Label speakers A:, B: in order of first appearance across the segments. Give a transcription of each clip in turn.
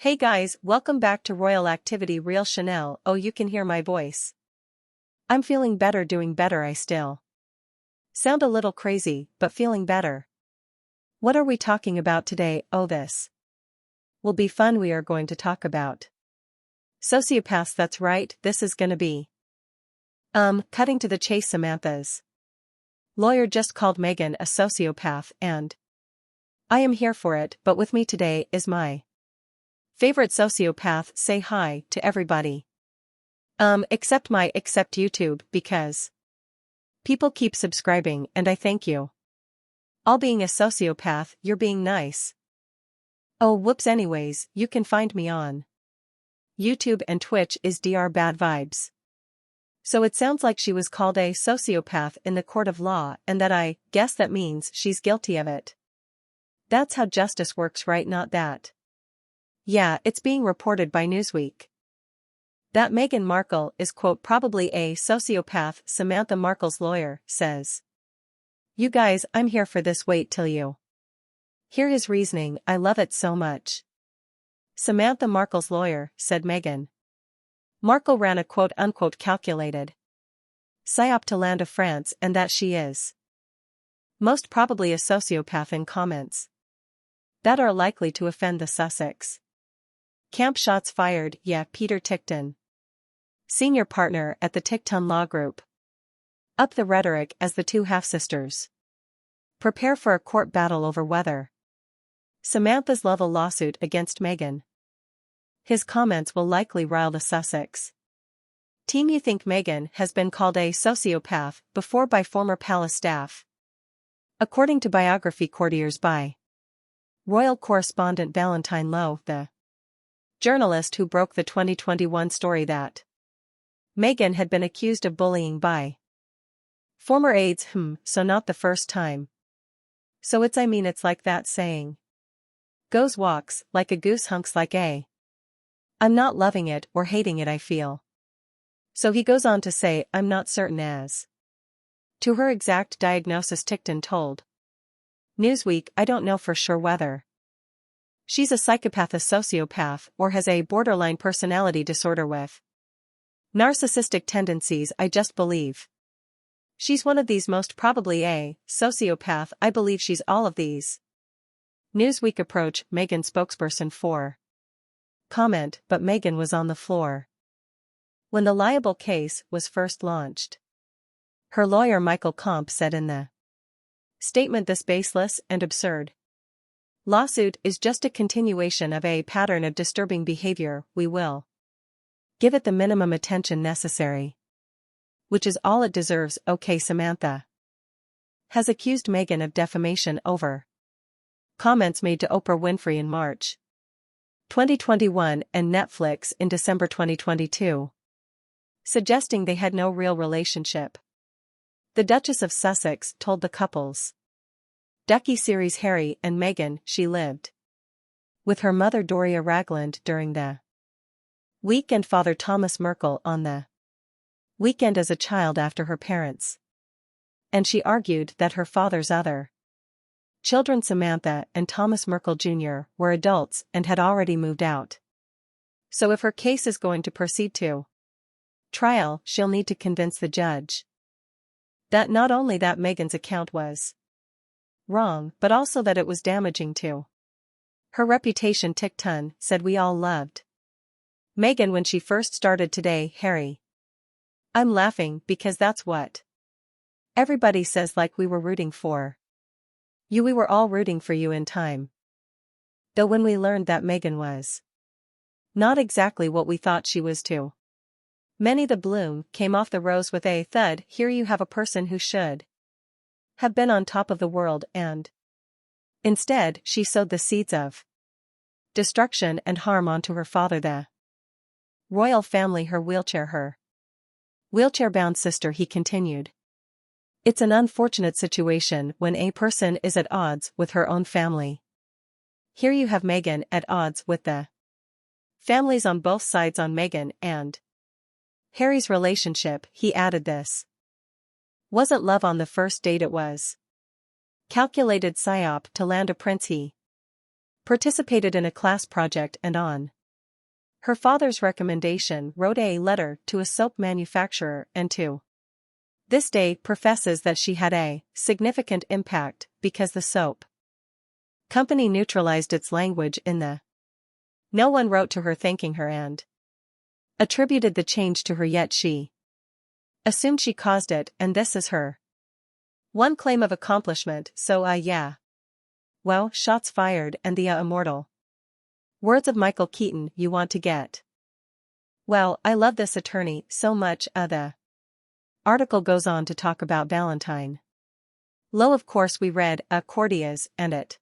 A: Hey guys, welcome back to Royal Activity Real Chanel. Oh, you can hear my voice. I'm feeling better, doing better. I still sound a little crazy, but feeling better. What are we talking about today? Oh, this will be fun. We are going to talk about sociopaths. That's right, this is gonna be cutting to the chase. Samantha's lawyer just called Meghan a sociopath, and I am here for it. But with me today is my favorite sociopath. Say hi to everybody. Except YouTube, because people keep subscribing and I thank you. All being a sociopath, you're being nice. Oh whoops, anyways, you can find me on YouTube and Twitch is Dr. Bad Vibes. So it sounds like she was called a sociopath in the court of law, and that I guess that means she's guilty of it. That's how justice works, right? Not that. Yeah, it's being reported by Newsweek that Meghan Markle is, quote, probably a sociopath. Samantha Markle's lawyer says, "You guys, I'm here for this. Wait till you hear his reasoning. I love it so much." Samantha Markle's lawyer said Meghan Markle ran a quote-unquote calculated psyop to land of France, and that she is most probably a sociopath. In comments that are likely to offend the Sussex camp, shots fired. Yeah, Peter Tickton, senior partner at the Tickton Law Group, up the rhetoric as the two half-sisters prepare for a court battle over whether Samantha's level lawsuit against Meghan. His comments will likely rile the Sussex team. You think Meghan has been called a sociopath before by former palace staff? According to biography courtiers by royal correspondent Valentine Lowe, the journalist who broke the 2021 story that Meghan had been accused of bullying by former aides. So not the first time. So it's like that saying goes, walks like a goose, hunks like a. I'm not loving it or hating it, I feel. So he goes on to say, I'm not certain as to her exact diagnosis. Tickton told Newsweek, I don't know for sure whether she's a psychopath, a sociopath, or has a borderline personality disorder with narcissistic tendencies. I just believe she's one of these, most probably a sociopath. I believe she's all of these. Newsweek approach Meghan spokesperson for comment, but Meghan was on the floor when the liable case was first launched. Her lawyer Michael Comp said in the statement, this baseless and absurd lawsuit is just a continuation of a pattern of disturbing behavior. We will give it the minimum attention necessary, which is all it deserves. Okay, Samantha has accused Meghan of defamation over comments made to Oprah Winfrey in March 2021 and Netflix in December 2022, suggesting they had no real relationship. The Duchess of Sussex told the couple's docu-series Harry and Meghan she lived with her mother Doria Ragland during the week and father Thomas Markle on the weekend as a child after her parents, and she argued that her father's other children, Samantha and Thomas Markle Jr., were adults and had already moved out. So if her case is going to proceed to trial, she'll need to convince the judge that not only that Meghan's account was wrong, but also that it was damaging to her reputation. Tickton said, we all loved Meghan when she first started. Today, Harry, I'm laughing because that's what everybody says, like we were rooting for you. We were all rooting for you in time. Though when we learned that Meghan was not exactly what we thought she was too many, the bloom came off the rose with a thud. Here you have a person who should have been on top of the world, and instead she sowed the seeds of destruction and harm onto her father, the royal family, her wheelchair-bound sister. He continued, it's an unfortunate situation when a person is at odds with her own family. Here you have Meghan at odds with the families on both sides. On Meghan and Harry's relationship, he added, this wasn't love on the first date, it was calculated psyop to land a prince. He Participated in a class project and on her father's recommendation wrote a letter to a soap manufacturer and to this day professes that she had a significant impact because the soap company neutralized its language in the no one wrote to her thanking her and attributed the change to her, yet she assumed she caused it, and this is her one claim of accomplishment. So yeah. Wow, shots fired and the immortal words of Michael Keaton, you want to get. Well, I love this attorney so much. The article goes on to talk about Valentine Low. Of course we read Cordias, and it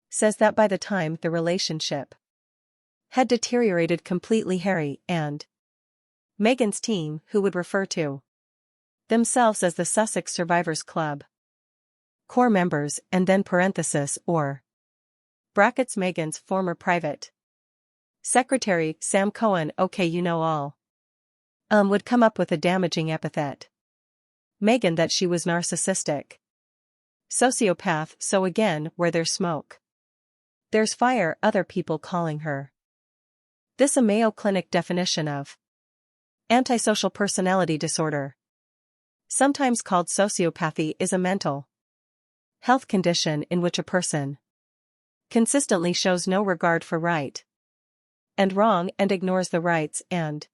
A: says that by the time the relationship had deteriorated completely, Harry and Meghan's team, who would refer to themselves as the Sussex Survivors Club core members, and then parenthesis or brackets Meghan's former private secretary, Sam Cohen, okay you know all, would come up with a damaging epithet. Meghan that she was narcissistic. Sociopath. So again, where there's smoke, there's fire, other people calling her this a Mayo Clinic definition of antisocial personality disorder. Sometimes called sociopathy, is a mental health condition in which a person consistently shows no regard for right and wrong and ignores the rights, and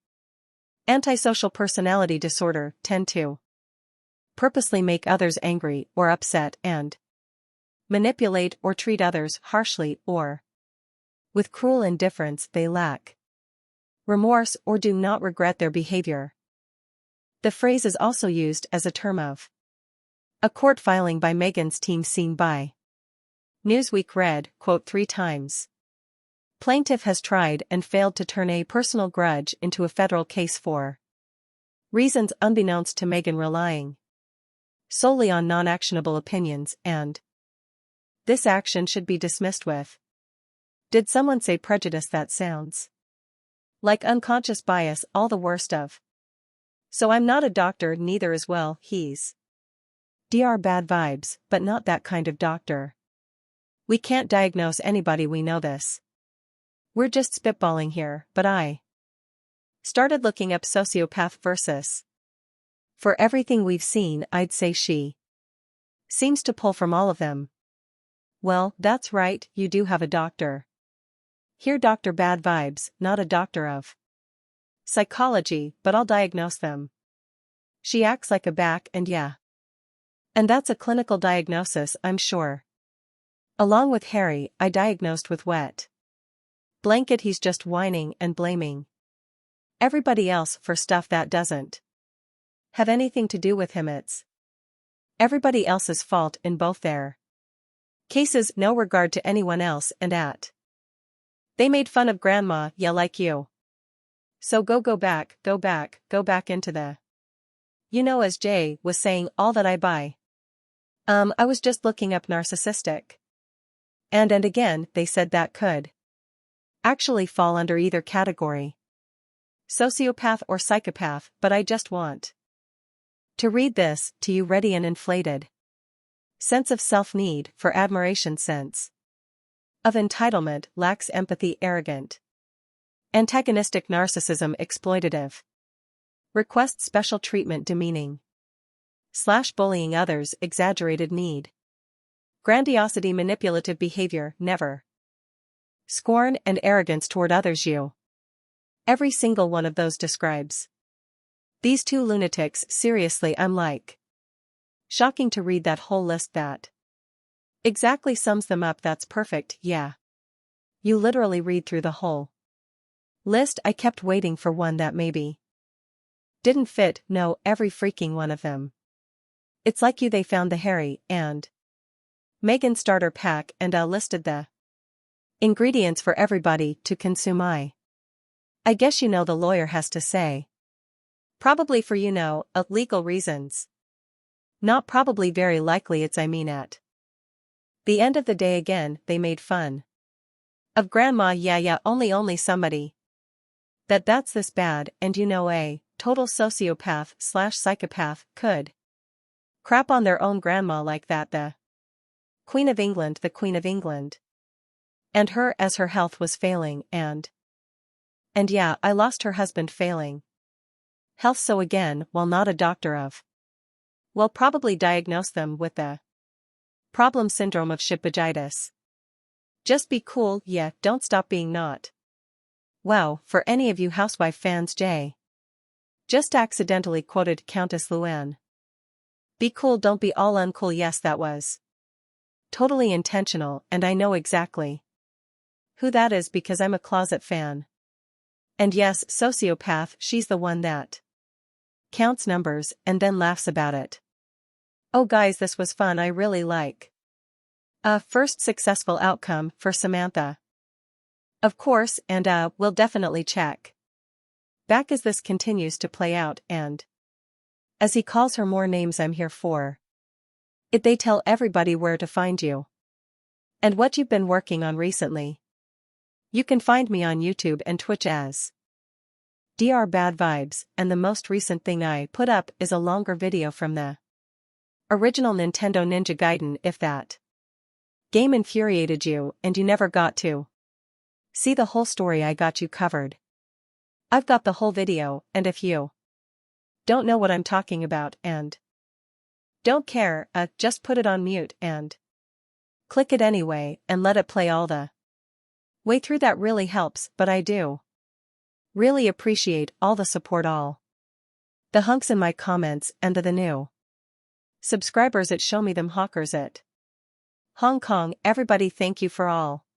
A: antisocial personality disorder tend to purposely make others angry or upset and manipulate or treat others harshly or with cruel indifference. They lack remorse or do not regret their behavior. The phrase is also used as a term of a court filing by Meghan's team seen by Newsweek read, quote, 3 times. Plaintiff has tried and failed to turn a personal grudge into a federal case for reasons unbeknownst to Meghan, relying solely on non-actionable opinions, and this action should be dismissed with, did someone say prejudice? That sounds like unconscious bias, all the worst of. So I'm not a doctor, neither is well, he's Dr. Bad vibes, but not that kind of doctor. We can't diagnose anybody, we know this. We're just spitballing here, but I started looking up sociopath versus. For everything we've seen, I'd say she seems to pull from all of them. Well, that's right, you do have a doctor here, Dr. Bad vibes, not a doctor of psychology, but I'll diagnose them. She acts like a back, and yeah. And that's a clinical diagnosis, I'm sure. Along with Harry, I diagnosed with wet blanket. He's just whining and blaming everybody else for stuff that doesn't have anything to do with him. It's everybody else's fault in both their cases, no regard to anyone else, and they made fun of grandma, yeah, like you. So go back into the, as Jay was saying, all that I buy. I was just looking up narcissistic. And again, they said that could actually fall under either category, sociopath or psychopath, but I just want to read this to you. Ready? An inflated sense of self-need for admiration, sense of entitlement, lacks empathy, arrogant, antagonistic narcissism, exploitative, requests special treatment, demeaning / bullying others, exaggerated need, grandiosity, manipulative behavior, never scorn and arrogance toward others. You. Every single one of those describes these two lunatics. Seriously, I'm like shocking to read that whole list. That exactly sums them up. That's perfect, yeah. You literally read through the whole list. I kept waiting for one that maybe didn't fit. No, every freaking one of them. It's like they found the Harry and Meghan starter pack and listed the ingredients for everybody to consume. I guess the lawyer has to say. Probably for legal reasons. Not probably, very likely it's at the end of the day. Again, they made fun of grandma, yeah, only somebody that's this bad, and a total sociopath / psychopath could crap on their own grandma like that. The Queen of England. And her as her health was failing and yeah, I lost her husband failing health, so again, while not a doctor of, well, probably diagnose them with the problem syndrome of shipagitis. Just be cool, yeah, don't stop being not. Wow, for any of you housewife fans, Jay just accidentally quoted Countess Luann. Be cool, don't be all uncool. Yes, that was totally intentional, and I know exactly who that is because I'm a closet fan. And yes, Sociopath, she's the one that counts numbers and then laughs about it. Oh guys, this was fun. I really like first successful outcome for Samantha. Of course, and we'll definitely check back as this continues to play out, and as he calls her more names, I'm here for it. They tell everybody where to find you and what you've been working on recently. You can find me on YouTube and Twitch as Dr. Bad Vibes, and the most recent thing I put up is a longer video from the original Nintendo Ninja Gaiden. If that game infuriated you and you never got to see the whole story, I got you covered. I've got the whole video, and if you don't know what I'm talking about and don't care, just put it on mute and click it anyway and let it play all the way through. That really helps, but I do really appreciate all the support, all the hunks in my comments, and the new subscribers at Show Me Them Hawkers at Hong Kong. Everybody, thank you for all